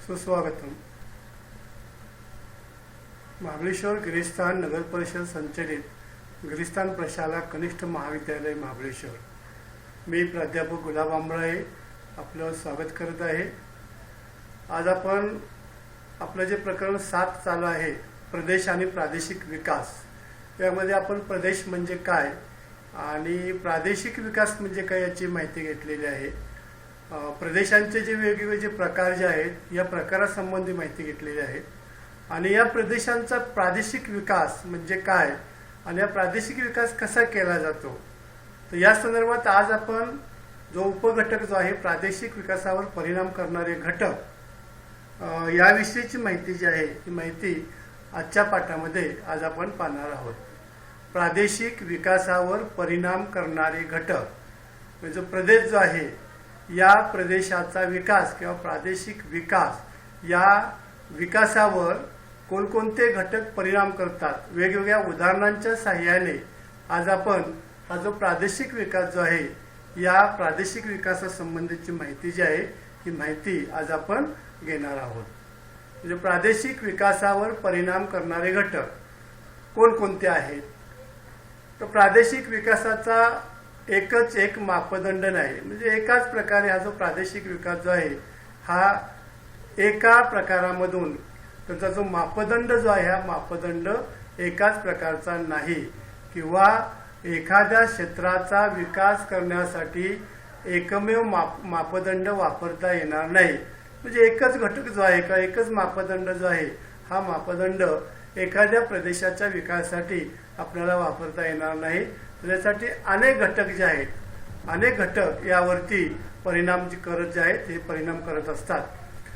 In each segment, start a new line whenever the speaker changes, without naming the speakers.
सुस्वागतम। महाबळेश्वर गिरिस्थान नगर परिषद संचलित गिरिस्थान प्रशाला कनिष्ठ महाविद्यालय महाबळेश्वर, मी प्राध्यापक गुलाब आंबळे आपलं स्वागत करत आहे। आज आपण आपलं जे प्रकरण 7 चालू आहे, प्रदेश आणि प्रादेशिक विकास, यामध्ये आपण प्रदेश म्हणजे काय आणि प्रादेशिक विकास म्हणजे काय याची माहिती घेतलेली आहे। प्रदेशांचे जे वेगवेगळे जे प्रकार जे आहेत, या प्रकारासंबंधी माहिती घेतलेली आहे आणि या प्रदेशांचा प्रादेशिक विकास म्हणजे काय आणि या प्रादेशिक विकास कसा केला जातो, तर या संदर्भात आज आपण जो उपघटक जो आहे प्रादेशिक विकासावर परिणाम करणारे घटक, याविषयीची माहिती जी आहे ती माहिती आजच्या पाठामध्ये आज आपण पाहणार आहोत। प्रादेशिक विकासावर परिणाम करणारे घटक म्हणजे प्रदेश जो आहे, या प्रदेशाचा विकास किंवा प्रादेशिक विकास या विकासावर कोणकोणते घटक परिणाम करतात, वेगवेगळ्या उदाहरणांच्या सहाय्याने आज आपण हा जो प्रादेशिक विकास जो आहे, या प्रादेशिक विकासासंबंधीची माहिती जी आहे ही माहिती आज आपण घेणार आहोत। म्हणजे प्रादेशिक विकासावर परिणाम करणारे घटक कोणकोणते आहेत, तर प्रादेशिक विकासाचा एकच एक मापदंड नाही, म्हणजे एकाच प्रकारे हा जो प्रादेशिक विकास जो आहे हा एका प्रकारामधून त्याचा जो मापदंड जो आहे, हा मापदंड एकाच प्रकारचा नाही किंवा एखाद्या क्षेत्राचा विकास करण्यासाठी एकमेव मापदंड वापरता येणार नाही। म्हणजे एकच घटक जो आहे का एकच मापदंड जो आहे, हा मापदंड एखाद्या प्रदेशाच्या विकासासाठी आपल्याला वापरता येणार नाही। त्यासाठी अनेक घटक जे आहेत, अनेक घटक यावरती परिणाम करत जे आहेत हे परिणाम करत असतात।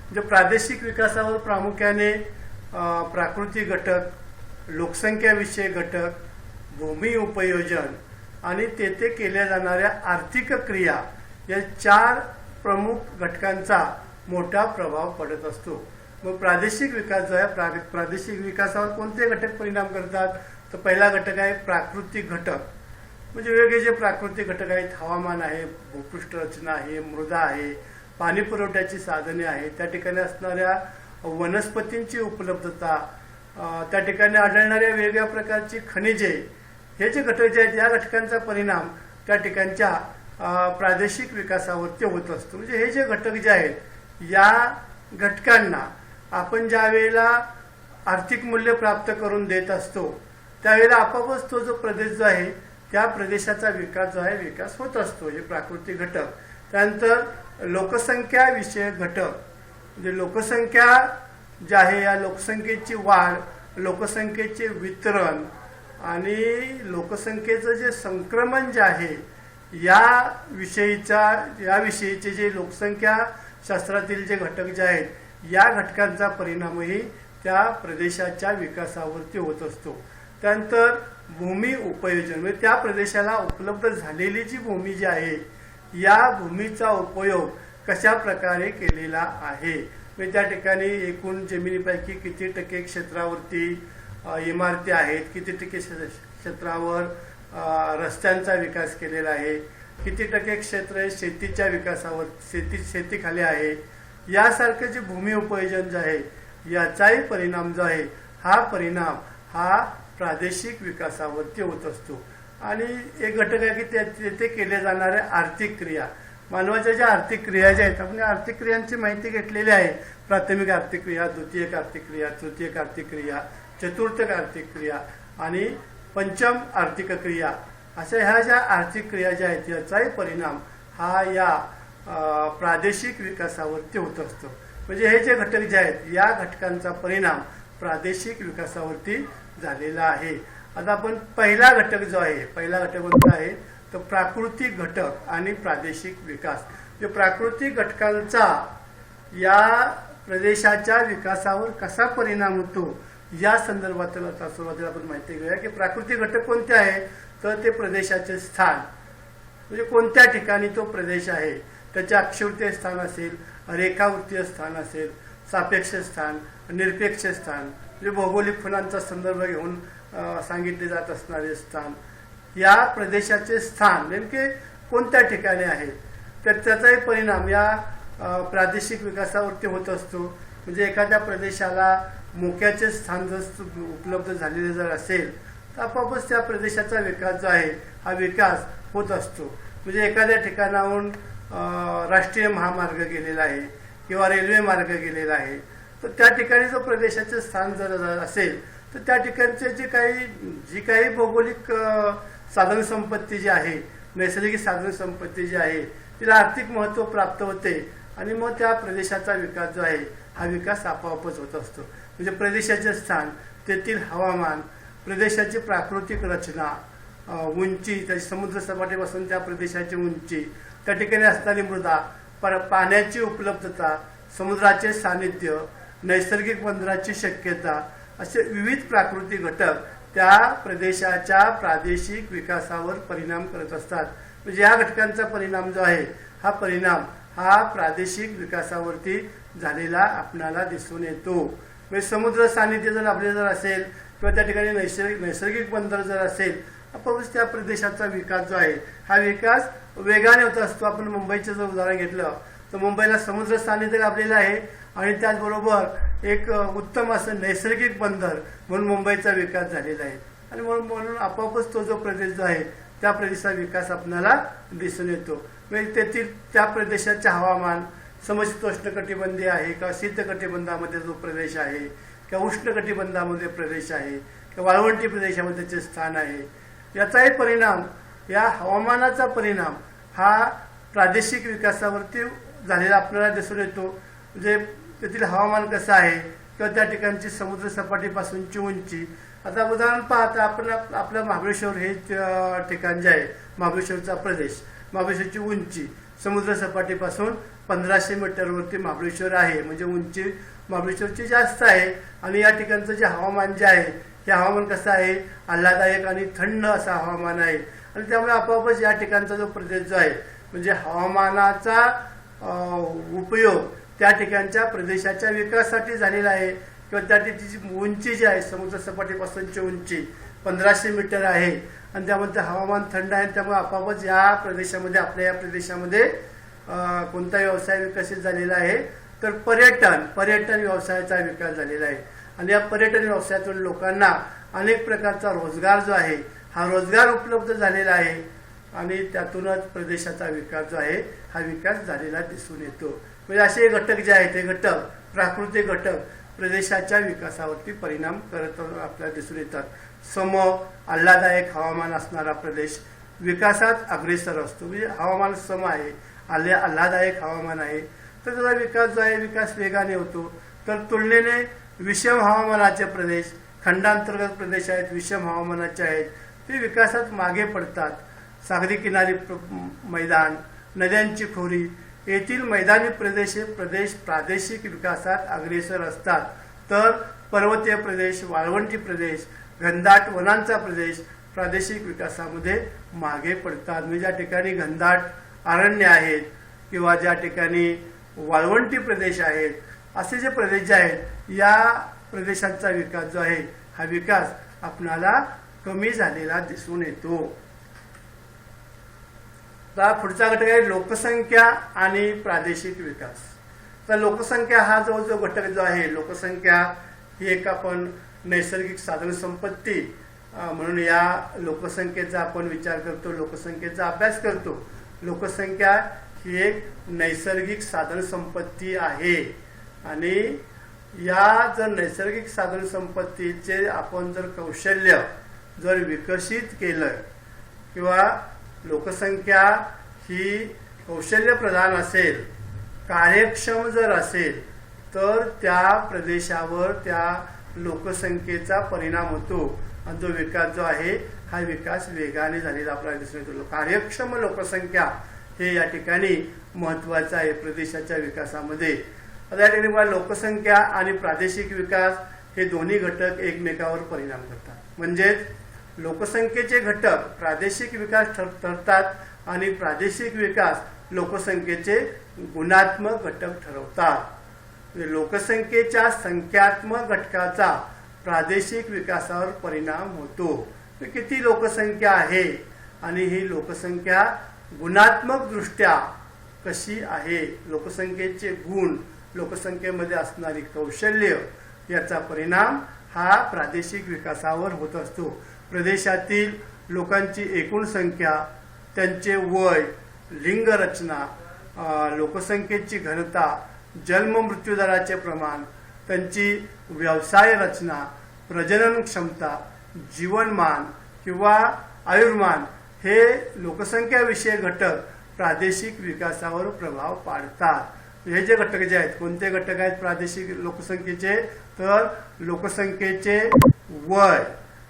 म्हणजे प्रादेशिक विकासावर प्रामुख्याने प्राकृतिक घटक, लोकसंख्याविषयक घटक, भूमी उपयोजन आणि तेथे केल्या जाणाऱ्या आर्थिक क्रिया या 4 प्रमुख घटकांचा मोठा प्रभाव पडत असतो। मग प्रादेशिक विकास जो आहे, प्रादेशिक विकासावर कोणते घटक परिणाम करतात, तर पहिला घटक आहे प्राकृतिक घटक। म्हणजे वेगवेगळे जे प्राकृतिक घटक आहेत, हवामान आहे, भूपृष्ठ रचना आहे, मृदा आहे, पाणी पुरवठ्याची साधने आहेत, त्या ठिकाणी असणाऱ्या वनस्पतींची उपलब्धता, त्या ठिकाणी आढळणाऱ्या वेगवेगळ्या प्रकारची खनिजे, हे जे घटक जे आहेत या घटकांचा परिणाम त्या ठिकाणच्या प्रादेशिक विकासावरती होत असतो। म्हणजे हे जे घटक जे आहेत, या घटकांना आपण ज्या वेळेला आर्थिक मूल्य प्राप्त करून देत असतो, त्यावेळेला आपोआपच तो जो प्रदेश जो आहे त्या प्रदेशाचा विकास जो आहे विकास होत असतो, हे प्राकृतिक घटक। त्यानंतर लोकसंख्या विषयक घटक, म्हणजे लोकसंख्या जी आहे, या लोकसंख्येची वाढ, लोकसंख्येचे वितरण आणि लोकसंख्येचं जे संक्रमण जे आहे, याविषयीचे जे लोकसंख्या शास्त्रातील जे घटक जे आहेत, या घटकांचा परिणामही त्या प्रदेशाच्या विकासावरती होत असतो। त्यानंतर भूमी उपयोजन, म्हणजे त्या प्रदेशाला उपलब्ध झालेली जी भूमी जी आहे, या भूमीचा उपयोग कशा प्रकारे केलेला आहे, म्हणजे त्या ठिकाणी एकूण जमिनीपैकी किती टक्के क्षेत्रावरती इमारती आहेत, किती टक्के क्षेत्रावर रस्त्यांचा विकास केलेला आहे, किती टक्के क्षेत्र शेतीच्या विकासावर शेतीखाली आहे, यासारखे जे भूमी उपयोजन जे आहे याचाही परिणाम जो आहे, हा परिणाम हा प्रादेशिक विकासावरती होत असतो। आणि एक घटक आहे की तेथे केल्या जाणाऱ्या आर्थिक क्रिया, मानवाच्या ज्या आर्थिक क्रिया ज्या आहेत, आपण आर्थिक क्रियांची माहिती घेतलेली आहे। प्राथमिक आर्थिक क्रिया, द्वितीयक आर्थिक क्रिया, तृतीयक आर्थिक क्रिया, चतुर्थक आर्थिक क्रिया आणि पंचम आर्थिक क्रिया, अशा ह्या ज्या आर्थिक क्रिया ज्या आहेत याचाही परिणाम हा या प्रादेशिक विकासावरती होत असतो। म्हणजे हे जे घटक जे आहेत, या घटकांचा परिणाम प्रादेशिक विकासावरती झालेला आहे। आता आपण पहिला घटक जो आहे, पहिला घटक कोणता आहे, तर प्राकृतिक घटक आणि प्रादेशिक विकास। जे प्राकृतिक घटकांचा या प्रदेशाच्या विकासावर कसा परिणाम होतो, या संदर्भात आता सुरुवातीला आपण माहिती घेऊया की प्राकृतिक घटक कोणते आहेत, तर ते प्रदेशाचे स्थान, म्हणजे कोणत्या ठिकाणी तो प्रदेश आहे, त्याचे अक्षवृत्तीय स्थान असेल, रेखावृत्तीय स्थान असेल, सापेक्ष स्थान, निरपेक्ष स्थान, म्हणजे भौगोलिक खुणांचा संदर्भ घेऊन सांगितले जात असणारे स्थान, या प्रदेशाचे स्थान नेमके कोणत्या ठिकाणी आहे, तर त्याचाही परिणाम या प्रादेशिक विकासावरती होत असतो। म्हणजे एखाद्या प्रदेशाला मोक्याचे स्थान जर उपलब्ध झालेले जर असेल तर आपोआपच त्या प्रदेशाचा विकास जो आहे हा विकास होत असतो. म्हणजे एखाद्या ठिकाणाहून राष्ट्रीय महामार्ग गेलेला आहे किंवा रेल्वे मार्ग गेलेला आहे, तर त्या ठिकाणी जो प्रदेशाचे स्थान जर असेल तर त्या ठिकाणचे जी काही भौगोलिक साधनसंपत्ती जी आहे, नैसर्गिक साधनसंपत्ती जी आहे, तिला आर्थिक महत्त्व प्राप्त होते आणि मग त्या प्रदेशाचा विकास जो आहे हा विकास आपोआपच होत असतो. म्हणजे प्रदेशाचे स्थान, तेथील हवामान, प्रदेशाची प्राकृतिक रचना, उंची, त्याची समुद्र सपाटीपासून त्या प्रदेशाची उंची, त्या ठिकाणी असणारी मृदा, पाण्याची उपलब्धता, समुद्राचे सानिध्य, नैसर्गिक बंदराची शक्यता, असे विविध प्राकृतिक घटक त्या प्रदेशाच्या प्रादेशिक विकासावर परिणाम करत असतात. म्हणजे या घटकांचा परिणाम जो आहे हा परिणाम हा प्रादेशिक विकासावरती झालेला आपणाला दिसून येतो. म्हणजे समुद्र सानिध्य जर आपले जर असेल किंवा त्या ठिकाणी नैसर्गिक बंदर जर असेल, आपोआपच त्या प्रदेशाचा विकास जो आहे हा विकास वेगाने होत असतो. आपण मुंबईचं जर उदाहरण घेतलं तर मुंबईला समुद्र सानिध्य लाभलेलं आहे आणि त्याचबरोबर एक उत्तम असं नैसर्गिक बंदर म्हणून मुंबईचा विकास झालेला आहे. आणि म्हणून आपोआपच तो जो प्रदेश जो आहे त्या प्रदेशाचा विकास आपल्याला दिसून येतो. म्हणजे तेथील त्या प्रदेशाचे हवामान समशीतोष्ण कटिबंधीय आहे किंवा शीत कटिबंधामध्ये जो प्रदेश आहे किंवा उष्ण कटिबंधामध्ये प्रदेश आहे किंवा वाळवंटी प्रदेशामध्ये त्याचे स्थान आहे, याचाही परिणाम, या हवामानाचा परिणाम हा प्रादेशिक विकासावरती झालेला आपल्याला दिसून येतो. म्हणजे तेथील हवामान कसं आहे किंवा त्या ठिकाणची समुद्र सपाटीपासूनची उंची. आता उदाहरण पाहता आपण आपलं महाबळेश्वर हे ठिकाण जे आहे, महाबळेश्वरचा प्रदेश, महाबळेश्वरची उंची समुद्र सपाटीपासून 1500 मीटरवरती महाबळेश्वर आहे. म्हणजे उंची महाबळेश्वरची जास्त आहे आणि या ठिकाणचं जे हवामान जे आहे हे हवामान कसं आहे, आल्हाददायक आणि थंड असं हवामान आहे. आणि त्यामुळे आपोआपच या ठिकाणचा जो प्रदेश जो आहे म्हणजे हवामानाचा उपयोग त्या ठिकाणच्या प्रदेशाच्या विकासासाठी झालेला आहे. किंवा त्या ठिकाणची उंची जी आहे, समुद्र सपाटीपासूनची उंची 1500 मीटर आहे आणि त्यामध्ये हवामान थंड आहे. त्यामुळे आपोआपच या प्रदेशामध्ये, आपल्या या प्रदेशामध्ये कोणता व्यवसाय विकसित झालेला आहे तर पर्यटन व्यवसायाचा विकास झालेला आहे. आणि या पर्यटन व्यवसायातून लोकांना अनेक प्रकारचा रोजगार जो आहे हा रोजगार उपलब्ध झालेला आहे आणि त्यातूनच प्रदेशाचा विकास जो आहे हा विकास झालेला दिसून येतो. म्हणजे असे घटक जे आहेत ते घटक, प्राकृतिक घटक प्रदेशाच्या विकासावरती परिणाम करत आपल्याला दिसून येतात. आल्हाददायक हवामान असणारा प्रदेश विकासात अग्रेसर असतो. म्हणजे हवामान सम आहे, आल्हाददायक हवामान आहे, तर त्याचा विकास जो आहे विकास वेगाने होतो. तर तुलनेने विषम हवामानाचे प्रदेश, खंडांतर्गत प्रदेश आहेत, विषम हवामानाचे आहेत, ते विकासात मागे पडतात. सागरी किनारी मैदान, नद्यांची खोरी येथील मैदानी प्रदेश प्रादेशिक विकासात अग्रेसर असतात. तर पर्वतीय प्रदेश, वाळवंटी प्रदेश, घनदाट वनांचा प्रदेश प्रादेशिक विकासामध्ये मागे पडतात. म्हणजे ज्या ठिकाणी घनदाट अरण्य आहेत किंवा ज्या ठिकाणी वाळवंटी प्रदेश आहेत, असे जे प्रदेश जे आहेत या प्रदेशांचा विकास जो आहे हा विकास आपणाला कमी झालेला दिसून येतो. तर पुढचा घटक आहे लोकसंख्या आणि प्रादेशिक विकास. तर लोकसंख्या हा जो घटक जो आहे, लोकसंख्या ही एक आपण नैसर्गिक साधनसंपत्ती म्हणून या लोकसंख्येचा आपण विचार करतो, लोकसंख्येचा अभ्यास करतो. लोकसंख्या ही एक नैसर्गिक साधनसंपत्ती आहे आणि या जर नैसर्गिक साधनसंपत्तीचे आपण जर कौशल्य जर विकसित केलं किंवा लोकसंख्या ही कौशल्य प्रधान असेल, कार्यक्षम जर असेल, तर त्या प्रदेशावर त्या लोकसंख्येचा परिणाम होतो आणि जो विकास जो आहे हा विकास वेगाने झालेला आपल्याला दिसून येतो. कार्यक्षम लोकसंख्या हे या ठिकाणी महत्त्वाचं आहे प्रदेशाच्या विकासामध्ये. आता या ठिकाणी लोकसंख्या आणि प्रादेशिक विकास हे दोन्ही घटक एकमेकावर परिणाम करतात. म्हणजेच लोकसंख्येचे घटक प्रादेशिक विकास ठरतात आणि प्रादेशिक विकास लोकसंख्येचे गुणात्मक घटक ठरवतात. लोकसंख्येच्या संख्यात्मक घटकाचा प्रादेशिक विकासावर परिणाम होतो. किती लोकसंख्या आहे आणि ही लोकसंख्या गुणात्मक दृष्ट्या कशी आहे, लोकसंख्येचे गुण लोकसंख्येमध्ये असणारी कौशल्य याचा परिणाम हा प्रादेशिक विकासावर होत असतो. प्रदेशातील लोकांची एकूण संख्या, त्यांचे वय, लिंग रचना, लोकसंख्येची घनता, जन्म मृत्यूदराचे प्रमाण, त्यांची व्यवसाय रचना, प्रजनन क्षमता, जीवनमान किंवा आयुर्मान हे लोकसंख्याविषयक घटक प्रादेशिक विकासावर प्रभाव पाडतात. हे जे घटक जे आहेत, कोणते घटक आहेत प्रादेशिक लोकसंख्येचे, तर लोकसंख्येचे वय,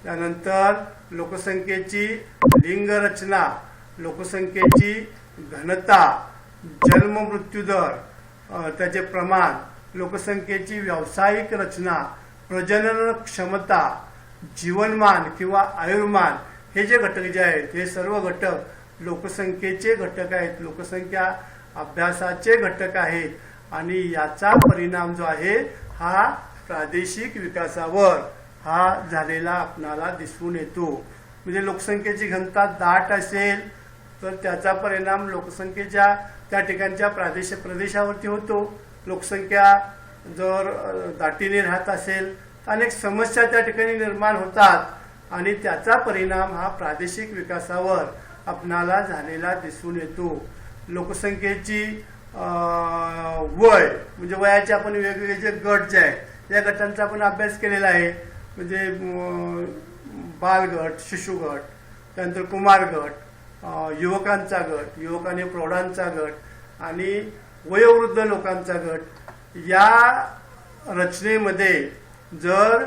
त्यानंतर लोकसंख्येची लिंग रचना, लोकसंख्येची घनता, जन्म मृत्यू दर, त्याचे प्रमाण, लोकसंख्येची व्यावसायिक रचना, प्रजनन क्षमता, जीवनमान किंवा आयुर्मान हे जे घटक जे आहेत हे सर्व घटक लोकसंख्येचे घटक आहेत, लोकसंख्या अभ्यासाचे घटक आहेत. आणि याचा परिणाम जो आहे हा प्रादेशिक विकासावर हा झालेला आपणाला दिसून येतो. म्हणजे लोकसंख्येची घनता दाट असेल तर त्याचा परिणाम लोकसंख्येच्या त्या ठिकाणच्या प्रदेशावरती होतो. लोकसंख्या जर दाटीने राहत असेल तर अनेक समस्या त्या ठिकाणी निर्माण होतात आणि त्याचा परिणाम हा प्रादेशिक विकासावर आपणाला झालेला दिसून येतो. लोकसंख्येची वय म्हणजे वयाचे आपण वेगवेगळे जे गट जे आहेत या गटांचा आपण अभ्यास केलेला आहे. म्हणजे बालगट, शिशुगट, त्यानंतर कुमार गट, युवकांचा गट, युवक आणि प्रौढांचा गट आणि वयोवृद्ध लोकांचा गट. या रचनेमध्ये जर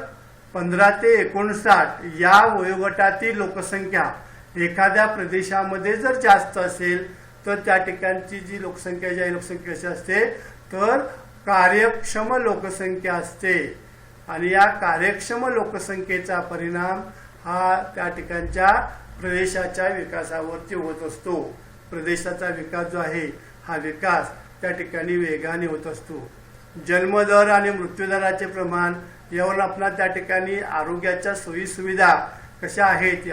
15 ते 59 या वयोगटातील लोकसंख्या एखाद्या प्रदेशामध्ये जर जास्त असेल तर त्या ठिकाणची जी लोकसंख्या जी आहे लोकसंख्या कशी असते तर कार्यक्षम लोकसंख्या असते. आणि या कार्यक्षम लोकसंख्येचा परिणाम हा त्या ठिकाणच्या प्रदेशाच्या विकासावरती होत असतो. प्रदेशाचा विकास जो आहे हा विकास त्या ठिकाणी वेगाने होत असतो. जन्मदर आणि मृत्यूदराचे प्रमाण यावरून आपल्याला त्या ठिकाणी आरोग्याच्या सोयीसुविधा कशा आहेत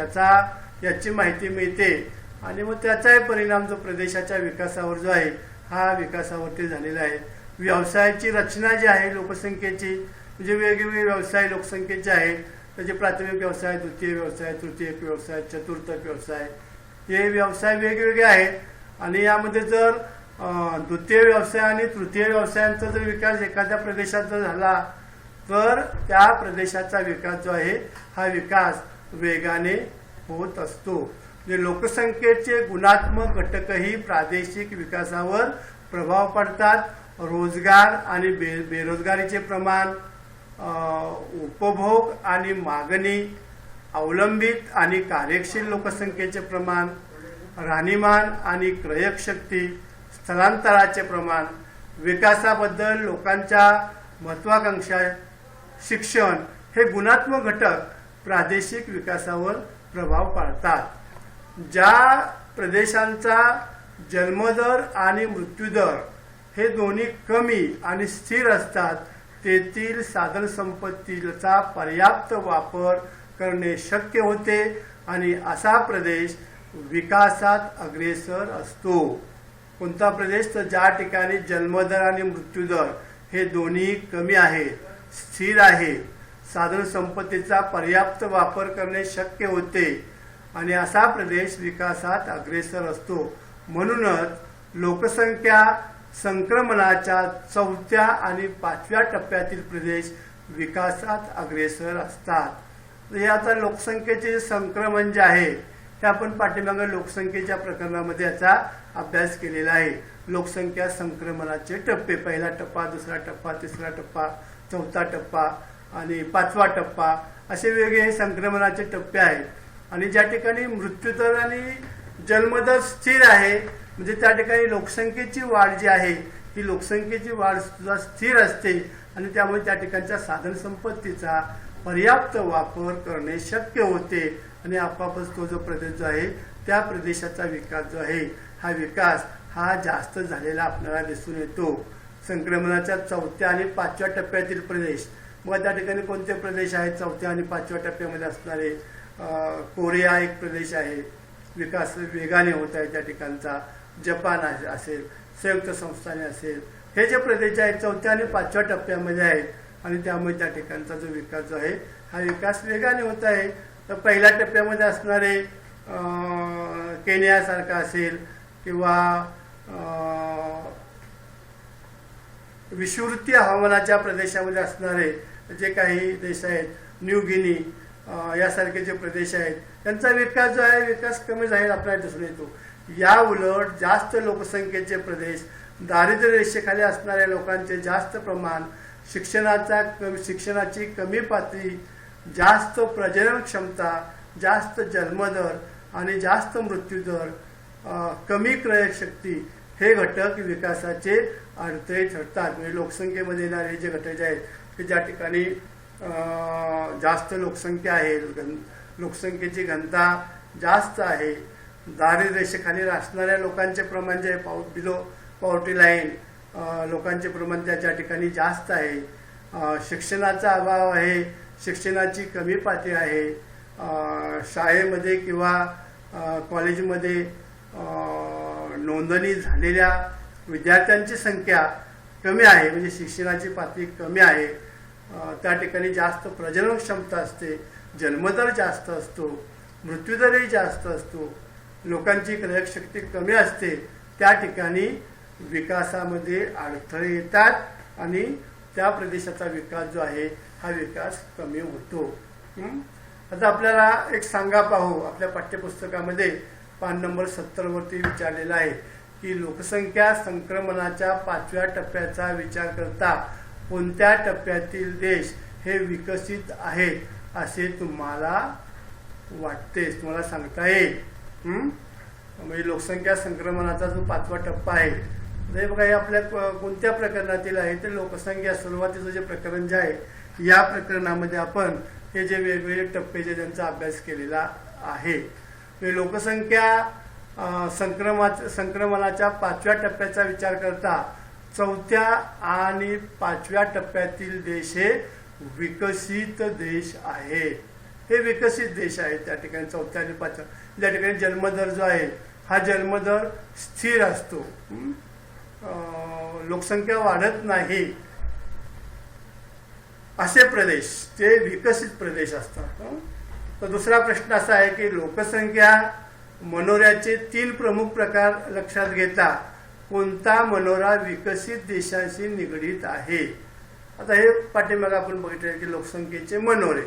याची माहिती मिळते. आणि मग त्याचाही परिणाम जो प्रदेशाच्या विकासावर जो आहे हा विकासावरती झालेला आहे. व्यवसायाची रचना जी आहे लोकसंख्येची म्हणजे वेगवेगळे व्यवसाय लोकसंख्येचे आहेत. त्याचे प्राथमिक व्यवसाय, द्वितीय व्यवसाय, तृतीयक व्यवसाय, चतुर्थक व्यवसाय हे व्यवसाय वेगवेगळे आहेत. आणि यामध्ये जर द्वितीय व्यवसाय आणि तृतीय व्यवसायांचा जर विकास एखाद्या प्रदेशात जर झाला तर त्या प्रदेशाचा विकास जो आहे हा विकास वेगाने होत असतो. म्हणजे लोकसंख्येचे गुणात्मक घटकही प्रादेशिक विकासावर प्रभाव पडतात. रोजगार आणि बेरोजगारीचे प्रमाण, उपभोग आणि मागणी, अवलंबित आणि कार्यशील लोकसंख्येचे प्रमाण, राहणीमान आणि क्रयक शक्ती, स्थलांतराचे प्रमाण, विकासाबद्दल लोकांच्या महत्वाकांक्षा, शिक्षण हे गुणात्मक घटक प्रादेशिक विकासावर प्रभाव पाडतात. ज्या प्रदेशांचा जन्मदर आणि मृत्यूदर हे दोन्ही कमी आणि स्थिर असतात तेथील साधन संपत्तीचा पर्याप्त वापर करणे शक्य होते आणि असा प्रदेश विकासात अग्रेसर असतो. कोणता प्रदेश तर ज्या ठिकाणी जन्मदर आणि मृत्यूदर हे दोन्ही कमी आहेत, स्थिर आहे, साधन संपत्तीचा पर्याप्त वापर करणे शक्य होते आणि असा प्रदेश विकासात अग्रेसर असतो. म्हणूनच लोकसंख्या संक्रमणाच्या 4थ्या आणि 5व्या टप्प्यातील प्रदेश विकासात अग्रेसर असतात. हे आता लोकसंख्येचे संक्रमण जे आहे ते आपण पाठीमागे लोकसंख्येच्या प्रकरणामध्ये याचा अभ्यास केलेला आहे. लोकसंख्या संक्रमणाचे टप्पे, पहिला टप्पा, दुसरा टप्पा, तिसरा टप्पा, 4था टप्पा आणि 5वा टप्पा असे वेगवेगळे संक्रमणाचे टप्पे आहेत. आणि ज्या ठिकाणी मृत्यूदर आणि जन्मदर स्थिर आहे म्हणजे त्या ठिकाणी लोकसंख्येची वाढ जी आहे ही लोकसंख्येची वाढ सुद्धा स्थिर असते आणि त्यामुळे त्या ठिकाणच्या साधन संपत्तीचा पर्याप्त वापर करणे शक्य होते आणि आपापच तो जो प्रदेश जो आहे त्या प्रदेशाचा विकास जो आहे हा विकास हा जास्त झालेला आपल्याला दिसून येतो. संक्रमणाच्या 4थ्या आणि 5व्या टप्प्यातील प्रदेश, मग त्या ठिकाणी कोणते प्रदेश आहेत 4थ्या आणि 5व्या टप्प्यामध्ये असणारे? कोरिया एक प्रदेश आहे, विकास वेगाने होत आहे त्या ठिकाणचा. जपान असेल, संयुक्त संस्थाने असेल, हे जे प्रदेश आहेत 4थ्या आणि 5व्या टप्प्यामध्ये आहेत आणि त्यामुळे त्या ठिकाणचा जो विकास जो आहे हा विकास वेगाने होत आहे. तर पहिल्या टप्प्यामध्ये असणारे केनियासारखा असेल किंवा विषुववृत्तीय हवामानाच्या प्रदेशामध्ये असणारे जे काही देश आहेत, न्यू गिनी यासारखे जे प्रदेश आहेत त्यांचा विकास जो आहे विकास कमी झालेला आपल्याला दिसून येतो. या उलट जास्त लोकसंख्येचे प्रदेश, दारिद्र्य रेषेखाली असणाऱ्या लोकांचे जास्त प्रमाण, शिक्षणाची कमी पातळी, जास्त प्रजनन क्षमता, जास्त जन्मदर आणि जास्त मृत्यूदर, कमी क्रयशक्ती हे घटक विकासाचे अडथळे ठरतात. म्हणजे लोकसंख्येमध्ये येणारे जे घटक आहेत की ज्या ठिकाणी जास्त लोकसंख्या आहे, लोकसंख्येची घनता जास्त आहे, दारिद्र्य रेषेखाली असणाऱ्या लोकांचे प्रमाण जे आहे बिलो पॉवर्टी लाईन लोकांचे प्रमाण त्या ठिकाणी जास्त आहे, शिक्षणाचा अभाव आहे, शिक्षणाची कमी पातळी आहे, शाळेमध्ये किंवा कॉलेजमध्ये नोंदणी झालेल्या विद्यार्थ्यांची संख्या कमी आहे, म्हणजे शिक्षणाची पातळी कमी आहे, त्या ठिकाणी जास्त प्रजनन क्षमता असते, जन्मदर जास्त असतो, मृत्यूदरही जास्त असतो, लोकांची क्रयशक्ती कमी असते, त्या ठिकाणी विकासामध्ये अडथळे येतात आणि त्या प्रदेशाचा विकास जो आहे हा विकास कमी होतो. आता आपल्याला एक सांगा पाहू, आपल्या पाठ्यपुस्तकामध्ये पान नंबर 70 वरती विचारलेला आहे की लोकसंख्या संक्रमणाच्या 5व्या टप्प्याचा विचार करता कोणत्या टप्प्यातील देश हे विकसित आहेत असे तुम्हाला वाटते, तुम्हाला सांगता येईल. म्हणजे लोकसंख्या संक्रमणाचा जो 5वा टप्पा आहे हे बघा, हे आपल्या कोणत्या प्रकरणातील आहे ते लोकसंख्या सुरुवातीचं जे प्रकरण जे आहे या प्रकरणामध्ये आपण हे जे वेगवेगळे टप्पे जे त्यांचा अभ्यास केलेला आहे. लोकसंख्या संक्रमणाच्या 5व्या टप्प्याचा विचार करता 4थ्या आणि 5व्या टप्प्यातील देश हे विकसित देश आहेत. हे विकसित देश आहेत. त्या ठिकाणी 4थ्या आणि 5व्या ज्या ठिकाणी जन्मदर जो आहे हा जन्मदर स्थिर असतो, लोकसंख्या वाढत नाही, असे प्रदेश ते विकसित प्रदेश असतात. तर दुसरा प्रश्न असा आहे की लोकसंख्या मनोऱ्याचे 3 प्रमुख प्रकार लक्षात घेता कोणता मनोरा विकसित देशांशी निगडीत आहे. आता हे पाठीमागे आपण बघितले की लोकसंख्येचे मनोरे,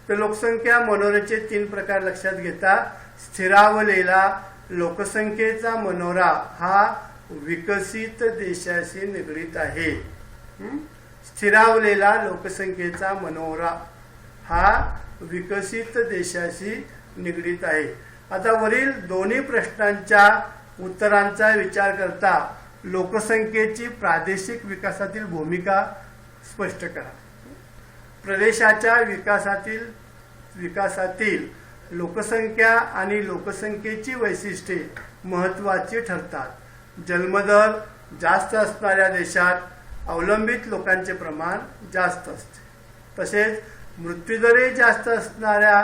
तर लोकसंख्या मनोऱ्याचे 3 प्रकार लक्षात घेता स्थिरावलेला लोकसंख्येचा मनोरा हा विकसित देशाशी निगडीत आहे. स्थिरावलेला लोकसंख्येचा मनोरा हा विकसित देशाशी निगडीत आहे. आता वरील दोन्ही प्रश्नांच्या उत्तरांचा विचार करता लोकसंख्येची प्रादेशिक विकासातील भूमिका स्पष्ट करा. प्रदेशाच्या विकासातील लोकसंख्या आणि लोकसंख्येची वैशिष्ट्ये महत्त्वाची ठरतात. जन्मदर जास्त असणाऱ्या देशात अवलंबित लोकांचे प्रमाण जास्त असते, तसेच मृत्यूदरही जास्त असणाऱ्या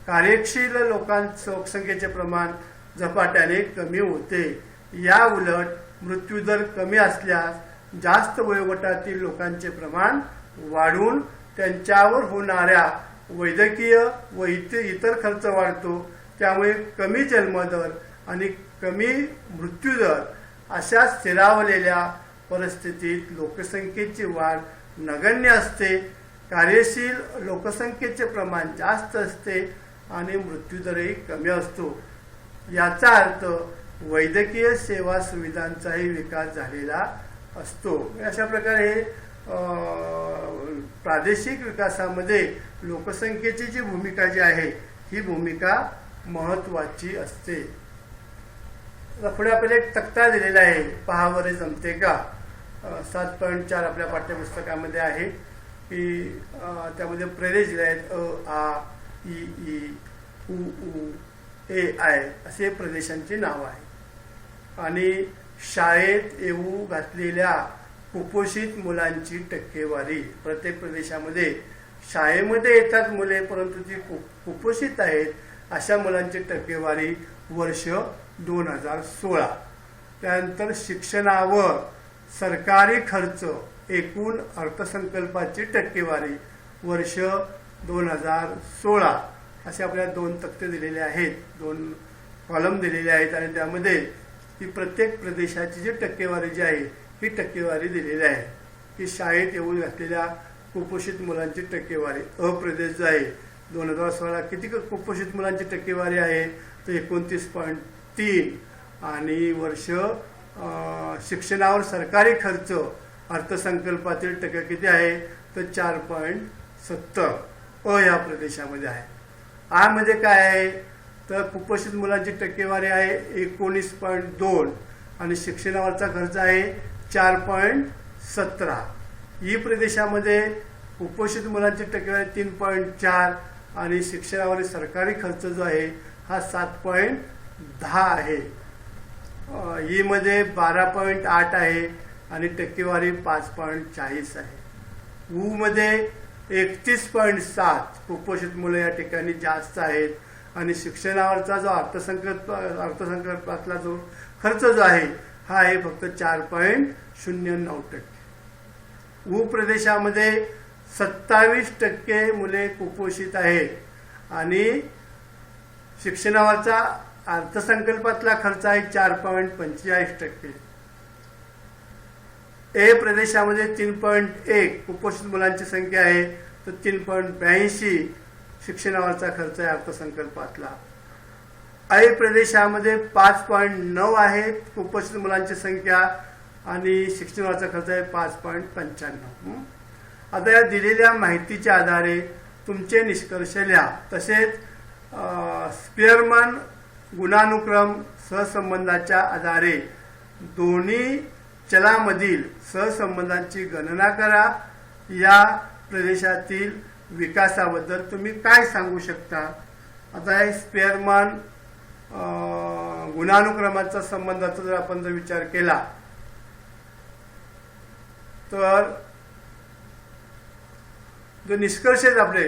कार्यशील लोकसंख्येचे प्रमाण झपाट्याने कमी होते. या उलट मृत्यूदर कमी असल्यास जास्त वयोगटातील लोकांचे प्रमाण वाढून त्यांच्यावर होणाऱ्या वैद्यकीय व इतर खर्च वाढतो. त्यामुळे कमी जन्मदर आणि कमी मृत्यूदर अशा स्थिरावलेल्या परिस्थितीत लोकसंख्येची वाढ नगण्य असते, कार्यशील लोकसंख्येचे प्रमाण जास्त असते आणि मृत्यूदरही कमी असतो. याचा अर्थ वैद्यकीय सेवा सुविधांचाही विकास झालेला असतो. अशा प्रकारे प्रादेशिक विकासामध्ये लोकसंख्येची जी भूमिका जी आहे ही भूमिका महत्त्वाची असते. पुढे आपल्याला एक तक्ता दिलेला आहे, पहा बरे जमते का. 7.4 आपल्या पाठ्यपुस्तकामध्ये आहे की त्यामध्ये प्रदेश दिले आहेत अ, आ, इ, ई, उ, ऊ, ए, आय असे प्रदेशांची नाव आहे. आणि शाळेत येऊ घातलेल्या कुपोषित मुलांची टक्केवारी, प्रत्येक प्रदेशामध्ये शाळेमध्ये येतात मुले परंतु ती कुपोषित आहेत अशा मुलांची टक्केवारी वर्ष 2016. त्यानंतर शिक्षणावर सरकारी खर्च एकूण अर्थसंकल्पाची टक्केवारी वर्ष 2016 असे आपल्याला 2 तक्ते दिलेले आहेत, 2 कॉलम दिलेले आहेत आणि त्यामध्ये ही प्रत्येक प्रदेशाची जी टक्केवारी जी आहे ही टक्केवारी दिलेली आहे की शाळेत येऊन घातलेल्या कुपोषित मुलांची टक्केवारी प्रदेश जो आहे 2016 किती कुपोषित मुलांची टक्केवारी आहे तर 29.3 आणि वर्ष शिक्षणावर सरकारी खर्च अर्थसंकल्पातील टक्के किती आहे तर 4.70 या प्रदेशामध्ये आहे. आ मध्ये काय आहे तर कुपोषित मुलांची टक्केवारी आहे 19.2 आणि शिक्षणावरचा खर्च आहे 4.17. ई प्रदेशामध्ये कुपोषित मुलांची टक्केवारी 3.4 आणि शिक्षणावरील सरकारी खर्च जो आहे हा 7.10 आहे. ई मध्ये 12.8 आहे आणि टक्केवारी 5.40 आहे. ऊ मध्ये 31.7 कुपोषित मुलं या ठिकाणी जास्त आहेत आणि शिक्षणावरचा जो अर्थसंकल्पातला जो खर्च जो आहे हा आहे फक्त 4.09%. ऊ प्रदेशामध्ये 27% मुले कुपोषित आहेत आणि शिक्षणावरचा अर्थसंकल्पातला खर्च आहे 4.45%. ए प्रदेशामध्ये 3.1 कुपोषित मुलांची संख्या आहे तर 3.82 शिक्षणावरचा खर्च आहे अर्थसंकल्पातला. ऐ प्रदेशामध्ये 5.9 आहे कुपोषित मुलांची संख्या आणि शिक्षणावरचा खर्च आहे 5.95. आता या दिलेल्या माहितीच्या आधारे तुमचे निष्कर्ष लिहा. तसेच स्पिअरमन गुणानुक्रम सहसंबंधाच्या आधारे दोन्ही चलामधील सहसंबंधांची गणना करा. या प्रदेशातील विकासाबद्दल तुम्ही काय सांगू शकता. आता हे स्पिअरमन गुणानुक्रमाचा संबंधाचा जर आपण विचार केला तर जो निष्कर्ष आहेत आपले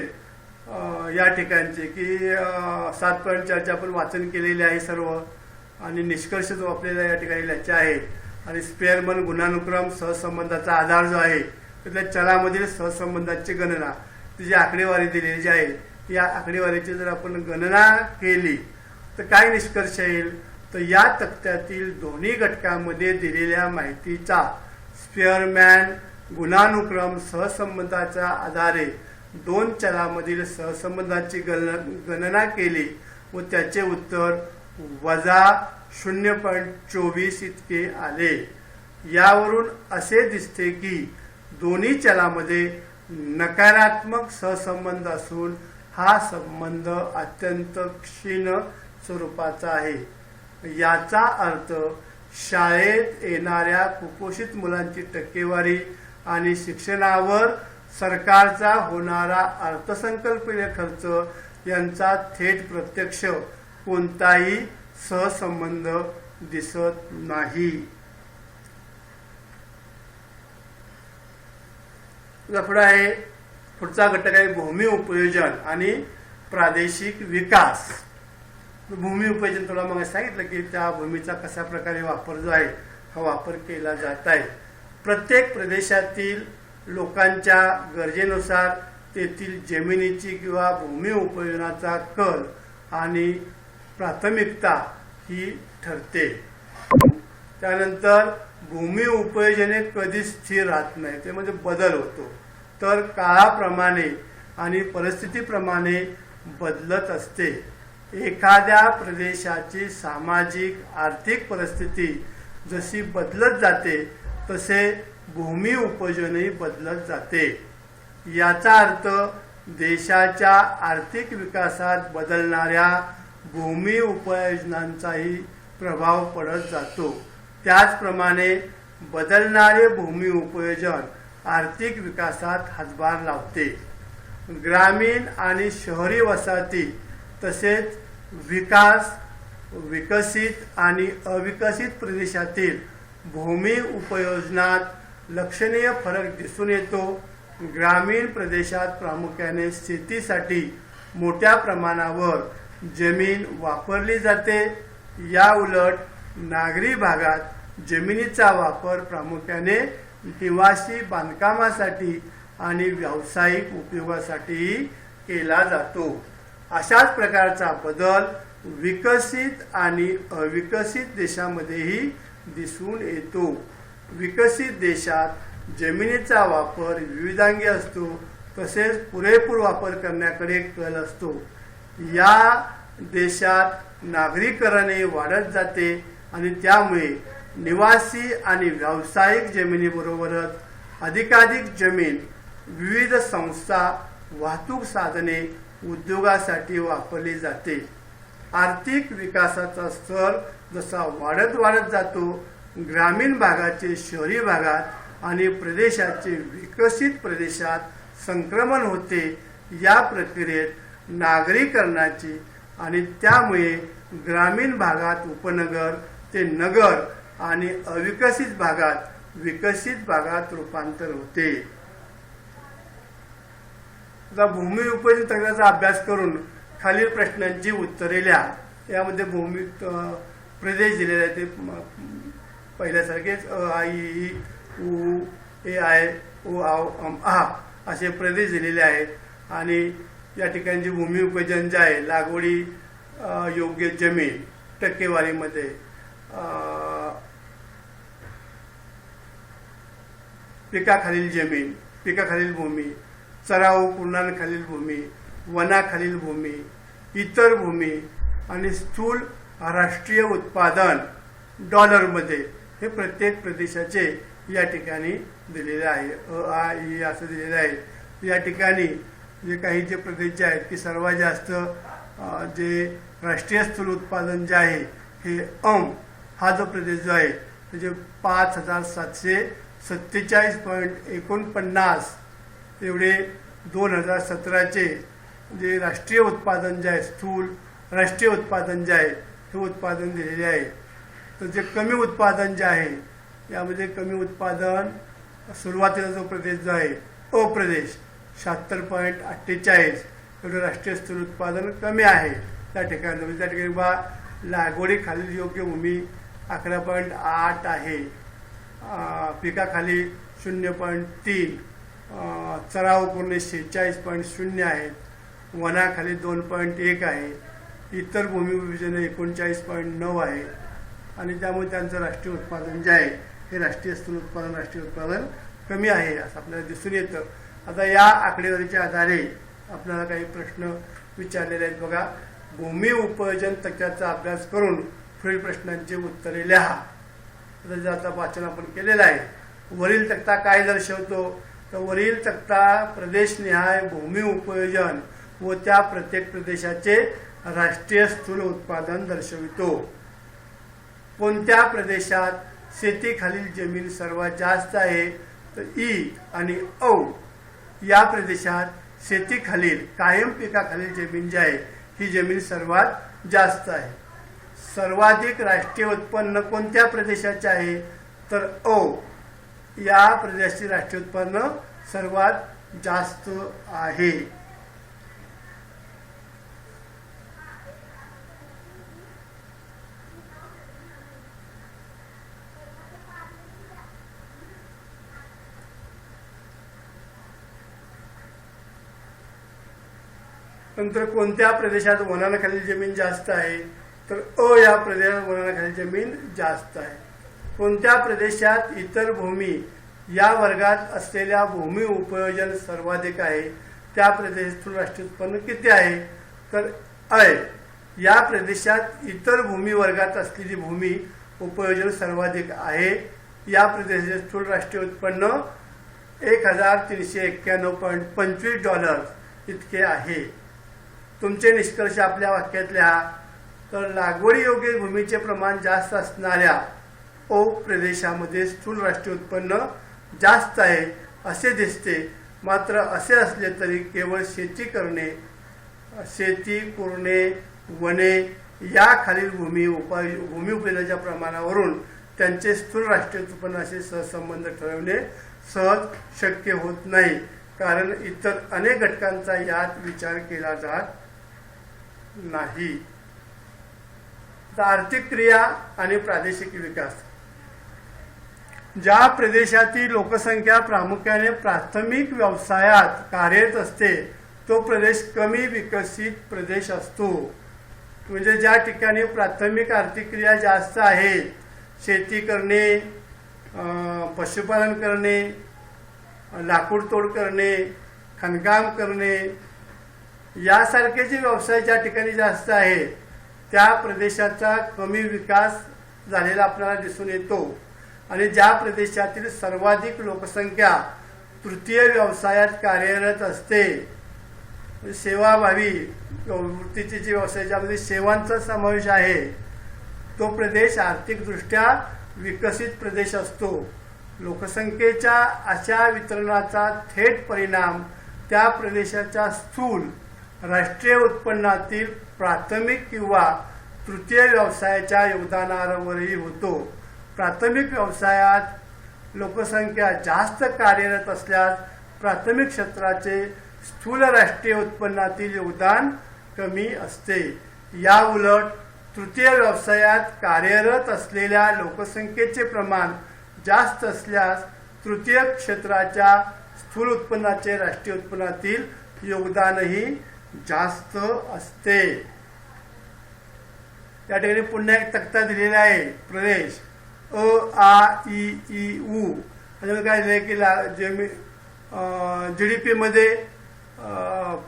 या ठिकाणचे की 7.4चे आपण वाचन केलेले आहे सर्व आणि निष्कर्ष जो आपल्याला या ठिकाणी लिहायचे आहे आणि स्पिअरमन गुणानुक्रम सहसंबंधाचा आधार जो आहे तर त्या चलामधील सहसंबंधाची गणना जी आकडेवारी दिलेली जी आहे या आकडेवारीची जर आपण गणना केली तर काय निष्कर्ष येईल तर या तक्त्यातील दोन्ही घटकांमध्ये दिलेल्या माहितीचा स्पिअरमॅन गुणानुक्रम सहसंबंधाच्या आधारे 2 चलामधील सहसंबंधाची गणना केली व त्याचे उत्तर -0.24 इतके आले. यावरून असे दिसते की दोन्ही चलामध्ये नकारात्मक सहसंबंध असून हा संबंध अत्यंत क्षीण स्वरूपाचा आहे. याचा अर्थ शाळेत येणाऱ्या कुपोषित मुलांची टक्केवारी आणि शिक्षणावर सरकारचा होणारा अर्थसंकल्पीय खर्च यांचा थेट प्रत्यक्ष कोणताही सहसंबंध दिसत नाही. पुढचा घटक आहे भूमी उपयोजन आणि प्रादेशिक विकास. भूमी उपयोजन तुला मग सांगितलं की त्या भूमीचा कशा प्रकारे वापर जो आहे हा वापर केला जात आहे. प्रत्येक प्रदेशातील लोकांच्या गरजेनुसार तेथील जमिनीची किंवा भूमी उपयोजनाचा कल आणि प्राथमिकता ही ठरते. त्यानंतर भूमी उपयोजने कधी स्थिर राहत नाही, ते म्हणजे बदल होतो, तर काळाप्रमाणे आणि परिस्थितीप्रमाणे बदलत असते. एखाद्या प्रदेशाची सामाजिक आर्थिक परिस्थिती जशी बदलत जाते तसे भूमी उपयोजनही बदलत जाते. याचा अर्थ देशाच्या आर्थिक विकासात बदलणाऱ्या भूमी उपयोजनांचाही प्रभाव पडत जातो. त्याचप्रमाणे बदलणारे भूमी उपयोजन आर्थिक विकासात हातभार लावते. ग्रामीण आणि शहरी वसाहती तसेच विकसित आणि अविकसित प्रदेशातील भूमी उपयोजनात लक्षणीय फरक दिसून येतो. ग्रामीण प्रदेशात प्रामुख्याने शेतीसाठी मोठ्या प्रमाणावर जमीन वापरली जाते. या उलट नागरी भागात जमिनीचा वापर प्रामुख्याने निवासी बांधकामासाठी आणि व्यावसायिक उपयोगासाठी केला जातो. अशाच प्रकारचा बदल विकसित आणि अविकसित देशांमध्येही दिसून येतो. विकसित देशात जमिनीचा वापर विविधांगी असतो, तसेच पुरेपूर वापर करण्याकडे कल असतो. या देशात नागरीकरणही वाढत जाते आणि त्यामुळे निवासी आणि व्यावसायिक जमिनीबरोबरच अधिकाधिक जमीन विविध संस्था, वाहतूक साधने, उद्योगासाठी वापरली जाते. आर्थिक विकासाचा स्तर जसा वाढत जातो, ग्रामीण भागाचे शहरी भागात आणि प्रदेशाचे विकसित प्रदेशात संक्रमण होते. या प्रक्रियेत नागरीकरणाची आणि त्यामुळे ग्रामीण भागात उपनगर ते नगर आणि अविकसित भागात विकसित भागात रूपांतर होते. आता भूमी उपयोजन तंत्राचा अभ्यास करून खालील प्रश्नांची उत्तरे लिहा. यामध्ये भूमी प्रदेश दिलेले आहेत, ते पहिल्यासारखेच आ इ ई उ ए आय ओ आ आ असे प्रदेश दिलेले आहेत. आणि या ठिकाणची भूमी उपयोजन जे आहे, लागवडी योग्य जमीन टक्केवारीमध्ये, पिकाखालील जमीन, पिकाखालील भूमी, चराऊ कुरणांखालील भूमी, वनाखालील भूमी, इतर भूमी आणि स्थूल राष्ट्रीय उत्पादन डॉलरमध्ये हे प्रत्येक प्रदेशाचे या ठिकाणी दिलेले आहे. आ इ असं दिलेलं आहे. या ठिकाणी जे काही जे प्रदेश जे आहेत की सर्वात जास्त जे राष्ट्रीय स्थूल उत्पादन जे आहे हे हा जो प्रदेश जो आहे म्हणजे 5747.49 एवढे 2017चे जे राष्ट्रीय उत्पादन जे आहे, स्थूल राष्ट्रीय उत्पादन जे आहे हे उत्पादन दिलेले आहे. तर जे कमी उत्पादन जे आहे, यामध्ये कमी उत्पादन सुरुवातीला जो प्रदेश जो आहे प्रदेश 76.48 एवढं राष्ट्रीय स्थूल उत्पादन कमी आहे. त्या ठिकाणी लागवडीखालील योग्य भूमी 11.8 आहे, पिकाखाली 0.3, चराऊ कुरणे 46.0 आहेत, वनाखाली 2.1 आहे, इतर भूमी विभाजन 39.9 आहे. आणि त्यामुळे त्यांचं राष्ट्रीय उत्पादन जे आहे हे राष्ट्रीय स्थूल उत्पादन राष्ट्रीय उत्पादन कमी आहे असं आपल्याला दिसून येतं. आता या आकडेवारीच्या आधारे आपल्याला काही प्रश्न विचारलेले आहेत. बघा, भूमी उपयोजन तक्त्याचा अभ्यास करून पुढील प्रश्नांची उत्तरे लिहा. तर आता वाचन आपण केलेलं आहे. वरील तक्ता काय दर्शवतो? तर वरील तक्ता प्रदेशनिहाय भूमी उपयोजन व त्या प्रत्येक प्रदेशाचे राष्ट्रीय स्थूल उत्पादन दर्शवितो. कोणत्या प्रदेशात शेतीखालील जमीन सर्वात जास्त आहे? तर ई आणि औ या प्रदेशात शेतीखालील कायम पिकाखालील जमीन जी आहे ही जमीन सर्वात जास्त आहे. सर्वाधिक राष्ट्रीय उत्पन्न कोणत्या प्रदेशाचे आहे? तर या प्रदेशाचे राष्ट्रीय उत्पन्न सर्वात जास्त आहे. नंतर कोणत्या प्रदेशात वनांखालील जमीन जास्त आहे? तर या प्रदेशात वनांखालील जमीन जास्त आहे. कोणत्या प्रदेशात इतर भूमी या वर्गात असलेल्या भूमी उपयोजन सर्वाधिक आहे? त्या प्रदेशातून राष्ट्रीय उत्पन्न किती आहे? तर या प्रदेशात इतर भूमी वर्गात असलेली भूमी उपयोजन सर्वाधिक आहे. या प्रदेशाचे स्थूल राष्ट्रीय उत्पन्न $1391.25 इतके आहे. तुमचे निष्कर्ष आपल्या वाक्यात लिहा. तर लागवडी योग्य भूमीचे प्रमाण जास्त असणाऱ्या प्रदेशामध्ये स्थूल राष्ट्रीय उत्पन्न जास्त आहे असे दिसते. मात्र असे असले तरी केवळ शेती कुरणे, वने या खालील भूमी उपयोजनाच्या प्रमाणावरून त्यांचे स्थूल राष्ट्रीय उत्पन्न असे सहसंबंध ठरवणे सहज शक्य होत नाही, कारण इतर अनेक घटकांचा यात विचार केला जात नाही. आर्थिक क्रिया आणि प्रादेशिक विकास. ज्या प्रदेशातील लोकसंख्या प्रामुख्याने प्राथमिक व्यवसायात कार्यरत असते तो प्रदेश कमी विकसित प्रदेश असतो. म्हणजे ज्या ठिकाणी प्राथमिक आर्थिक क्रिया जास्त आहेत, शेती करणे, पशुपालन करणे, लाकूड तोड करणे, खाणकाम करणे यासारखे जे व्यवसाय ज्या ठिकाणी जास्त आहेत त्या प्रदेशाचा कमी विकास झालेला आपल्याला दिसून येतो. आणि ज्या प्रदेशातील सर्वाधिक लोकसंख्या तृतीय व्यवसायात कार्यरत असते, सेवाभावी वृत्तीचे जे व्यवसाय ज्यामध्ये सेवांचा समावेश आहे, तो प्रदेश आर्थिकदृष्ट्या विकसित प्रदेश असतो. लोकसंख्येच्या अशा वितरणाचा थेट परिणाम त्या प्रदेशाच्या स्थूल राष्ट्रीय उत्पन्नातील प्राथमिक किंवा तृतीय व्यवसायाच्या योगदानावरही होतो. प्राथमिक व्यवसायात लोकसंख्या जास्त कार्यरत असल्यास प्राथमिक क्षेत्राचे स्थूल राष्ट्रीय उत्पन्नातील योगदान कमी असते. या उलट तृतीय व्यवसायात कार्यरत असलेल्या लोकसंख्येचे प्रमाण जास्त असल्यास तृतीय क्षेत्राच्या स्थूल उत्पन्नाचे राष्ट्रीय उत्पन्नातील योगदानही जास्त असते. या ठिकाणी पुन्हा एक तक्ता दिलेला आहे. प्रदेश अ आ इ ई उ आणि काय दिले की GDP मध्ये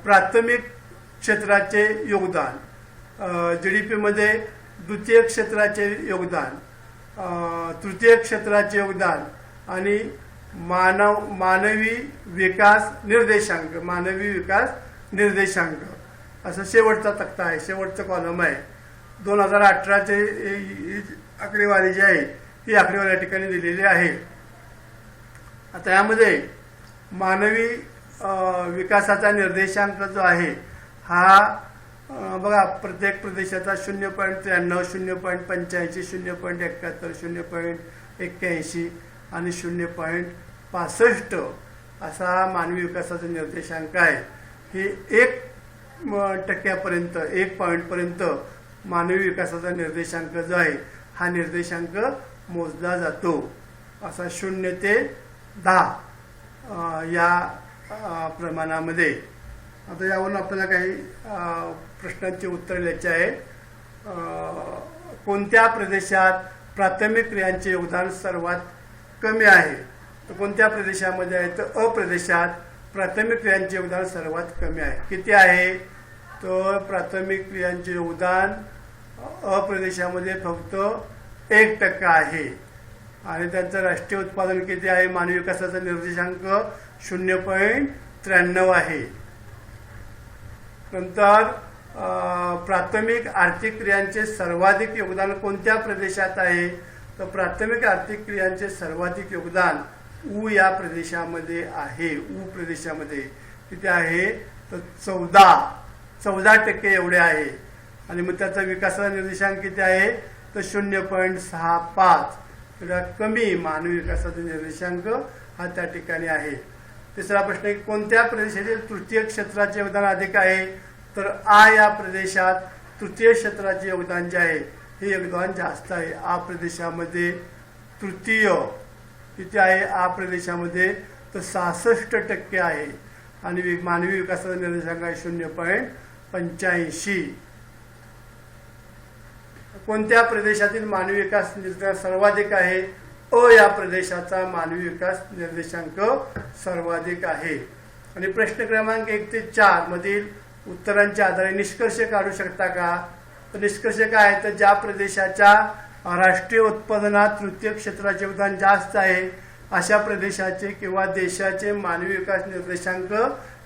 प्राथमिक क्षेत्राचे योगदान, GDP मध्ये द्वितीय क्षेत्राचे योगदान, तृतीय क्षेत्राचे योगदान आणि मानवी विकास निर्देशांक असं शेवटचा तक्ता आहे, शेवटचा कॉलम आहे. 2018चे आकडेवारी जी आहे ही आकडेवारी या ठिकाणी दिलेली आहे. आता यामध्ये मानवी विकासाचा निर्देशांक जो आहे हा बघा प्रत्येक प्रदेशाचा 0.93, 0.85, 0.71, 0.81 आणि 0.65 असा मानवी विकासाचा निर्देशांक आहे. हे 1% 1 पॉईंटपर्यंत मानवी विकासाचा निर्देशांक जो आहे हा निर्देशांक मोजला जातो. असा 0 ते 10 या प्रमाणामध्ये. आता यावरून आपल्याला काही प्रश्नांची उत्तर द्यायची आहे. कोणत्या प्रदेशात प्राथमिक क्रियांचे योगदान सर्वात कमी आहे? तर कोणत्या प्रदेशामध्ये आहे? तर अ प्रदेशात प्राथमिक क्रियांचे योगदान सर्वात कमी आहे. किती आहे? तर प्राथमिक क्रियांचे योगदान अ प्रदेशामध्ये फक्त 1% आहे. आणि त्यांचं राष्ट्रीय उत्पादन किती आहे? मानवी विकासाचा निर्देशांक 0.93 आहे. नंतर प्राथमिक आर्थिक क्रियांचे सर्वाधिक योगदान कोणत्या प्रदेशात आहे? तर प्राथमिक आर्थिक क्रियांचे सर्वाधिक योगदान ऊ या प्रदेशामध्ये आहे. ऊ प्रदेशामध्ये किती आहे? तर 14% एवढे आहे. आणि मग त्याचा विकासाचा निर्देशांक किती आहे? तर 0.65. थोडा कमी मानवी विकासाचा निर्देशांक हा त्या ठिकाणी आहे. तिसरा प्रश्न आहे कोणत्या प्रदेशातील तृतीय क्षेत्राचे योगदान अधिक आहे? तर आ या प्रदेशात तृतीय क्षेत्राचे योगदान जे आहे हे योगदान जास्त आहे. आ प्रदेशामध्ये तृतीय किती आहे? आ प्रदेशामध्ये तर 66% आहे. आणि मानवी विकासाचा निर्देशांक आहे 0.85. कोणत्या प्रदेशातील मानवी विकास निर्देशांक सर्वाधिक आहे? अ या प्रदेशाचा मानवी विकास निर्देशांक सर्वाधिक आहे. आणि प्रश्न क्रमांक 1 ते 4 मधील उत्तरांच्या आधारे निष्कर्ष काढू शकता का? तर निष्कर्ष काय आहे? तर ज्या प्रदेशाच्या राष्ट्रीय उत्पादनात तृतीय क्षेत्राचे योगदान जास्त आहे अशा प्रदेशाचे किंवा देशाचे मानवी विकास निर्देशांक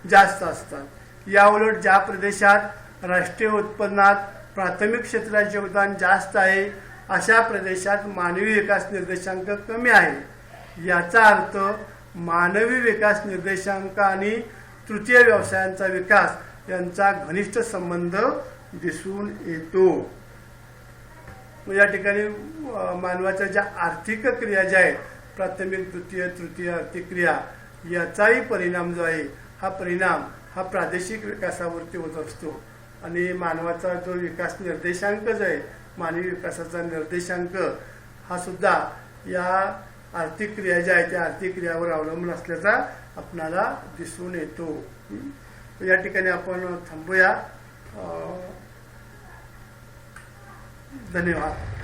जास्त असतात. याउलट ज्या प्रदेशात राष्ट्रीय उत्पन्नात प्राथमिक क्षेत्राचे योगदान जास्त आहे अशा प्रदेशात मानवी विकास निर्देशांक कमी आहे. याचा अर्थ मानवी विकास निर्देशांक आणि तृतीय व्यवसायांचा विकास यांचा घनिष्ठ संबंध दिसून येतो. या ठिकाणी मानवाच्या ज्या आर्थिक क्रिया ज्या आहेत प्राथमिक द्वितीय तृतीय आर्थिक क्रिया याचाही परिणाम जो आहे हा परिणाम हा प्रादेशिक विकासावरती होत असतो. आणि मानवाचा जो विकास निर्देशांक जो आहे मानवी विकासाचा निर्देशांक हा सुद्धा या आर्थिक क्रिया ज्या आहेत त्या आर्थिक क्रियावर अवलंबून असल्याचा आपणाला दिसून येतो. या ठिकाणी आपण थांबूया. धन्यवाद.